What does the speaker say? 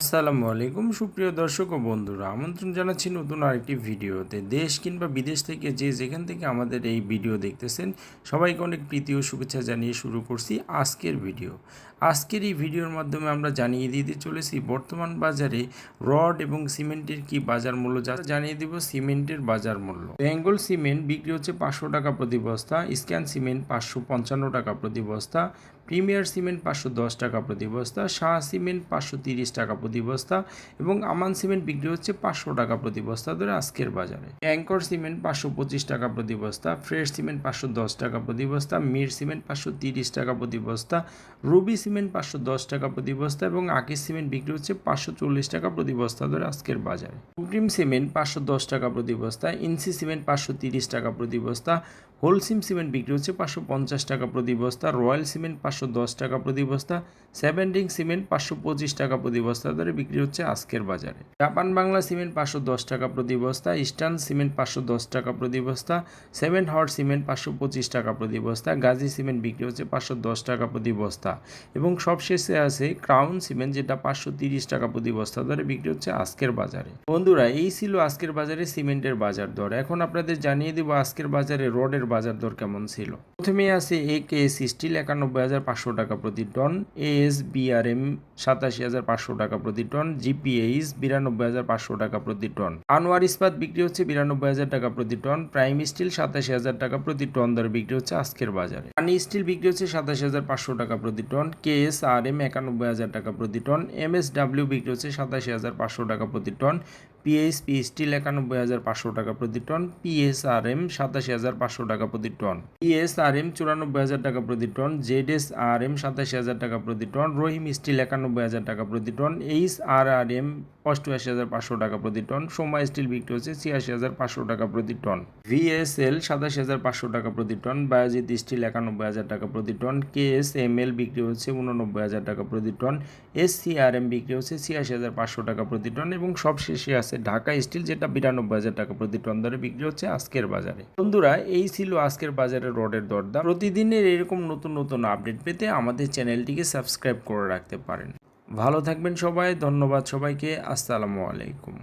আসসালামু আলাইকুম সুপ্রিয় দর্শক ও বন্ধুরা, আমন্ত্রণ জানাচ্ছি নতুন আরেকটি ভিডিওতে। দেশ কিংবা বিদেশ থেকে যে যেখান থেকে আমাদের এই ভিডিও দেখতেছেন সবাইকে অনেক প্রীতি ও শুভেচ্ছা জানিয়ে শুরু করছি আজকের ভিডিও। আজকের এই ভিডিওর মাধ্যমে আমরা জানিয়ে দিতে চলেছি বর্তমান বাজারে রড এবং সিমেন্টের কি বাজার মূল্য, যা জানিয়ে দিব সিমেন্টের বাজার মূল্য। বেঙ্গল সিমেন্ট বিক্রি হচ্ছে 500 টাকা প্রতি বস্তা, স্ক্যান সিমেন্ট 555 টাকা প্রতি বস্তা, প্রিমিয়ার সিমেন্ট 510 টাকা প্রতি বস্তা, শাহ সিমেন্ট 530 টাকা প্রতি বস্তা এবং আমান সিমেন্ট বিক্রি হচ্ছে 500 টাকা প্রতি বস্তা ধরে আজকের বাজারে। অ্যাঙ্কর সিমেন্ট 525 টাকা প্রতি বস্তা, ফ্রেশ সিমেন্ট 510 টাকা প্রতি বস্তা, মির সিমেন্ট 530 টাকা প্রতি বস্তা, রুবি সিমেন্ট 510 টাকা প্রতি বস্তা এবং আকিস সিমেন্ট বিক্রি হচ্ছে 540 টাকা প্রতি বস্তা ধরে আজকের বাজারে। সুপ্রিম সিমেন্ট 510 টাকা প্রতি বস্তা, ইনসি সিমেন্ট 530 টাকা প্রতি বস্তা, হোলসিম সিমেন্ট বিক্রি হচ্ছে 550 টাকা প্রতি বস্তা, রয়্যাল সিমেন্ট 510 টাকা প্রতি বস্তা, সেভেন্টিং সিমেন্ট 525 টাকা প্রতি বস্তা ধরে বিক্রি হচ্ছে আজকের বাজারে। জাপান বাংলা সিমেন্ট 510 টাকা প্রতি বস্তা, ইস্টার্ন সিমেন্ট 510 টাকা প্রতি বস্তা, সেভেন হর্স সিমেন্ট 525 টাকা প্রতি বস্তা, গাজী সিমেন্ট বিক্রি হচ্ছে 510 টাকা প্রতি বস্তা এবং সবশেষে আছে ক্রাউন সিমেন্ট, যেটা 530 টাকা প্রতি বস্তা ধরে বিক্রি হচ্ছে আজকের বাজারে। বন্ধুরা, এই ছিল আজকের বাজারে সিমেন্টের বাজার দর। এখন আপনাদের জানিয়ে দিব আজকের বাজারে রডের বাজার দর কেমন ছিল। প্রথমে আছে একেএস স্টিল 91,500 টাকা প্রতি টন, ASBRM 87,500 টাকা প্রতি টন, GPH 92,500 টাকা প্রতি টন, আনোয়ার ইস্পাত বিক্রি হচ্ছে 92,000 টাকা প্রতি টন, প্রাইম স্টিল 87,000 টাকা প্রতি টন দরে বিক্রি হচ্ছে আজকের বাজারে। পানি স্টিল বিক্রি হচ্ছে 27,500 টাকা প্রতি টন, KSRM 91,000 টাকা প্রতি টন, MSW বিক্রি হচ্ছে 87,500 টাকা প্রতি টন, PSP স্টিল 91,500 টাকা প্রতি টন, PSRM 87,500 টাকা প্রতি টন, PSRM 94,000 টাকা প্রতি টন, ZSRM 87,000 টাকা প্রতি টন, রহিম স্টিল 91,000 টাকা প্রতি টন, HRRM 88,500 টাকা প্রতি টন, সোমা স্টিল বিক্রি হচ্ছে 86,500 টাকা প্রতি টন, VSL 87,500 টাকা প্রতি টন, বায়োজিৎ স্টিল 91,000 টাকা প্রতি টন, KSML বিক্রি হচ্ছে 89,000 টাকা প্রতি টন, SCRM বিক্রি হচ্ছে 86,500 টাকা প্রতি টন এবং সবশেষে আছে ঢাকা স্টিল, যেটা 92,000 টাকা প্রতি টন দরে বিক্রি হচ্ছে আজকের বাজারে। বন্ধুরা, এই ছিল আজকের বাজারে রডের দরদাম। প্রতিদিনের এরকম নতুন নতুন আপডেট পেতে আমাদের চ্যানেলটিকে সাবস্ক্রাইব করে রাখতে পারেন। ভালো থাকবেন সবাই, ধন্যবাদ সবাইকে, আসসালামু আলাইকুম।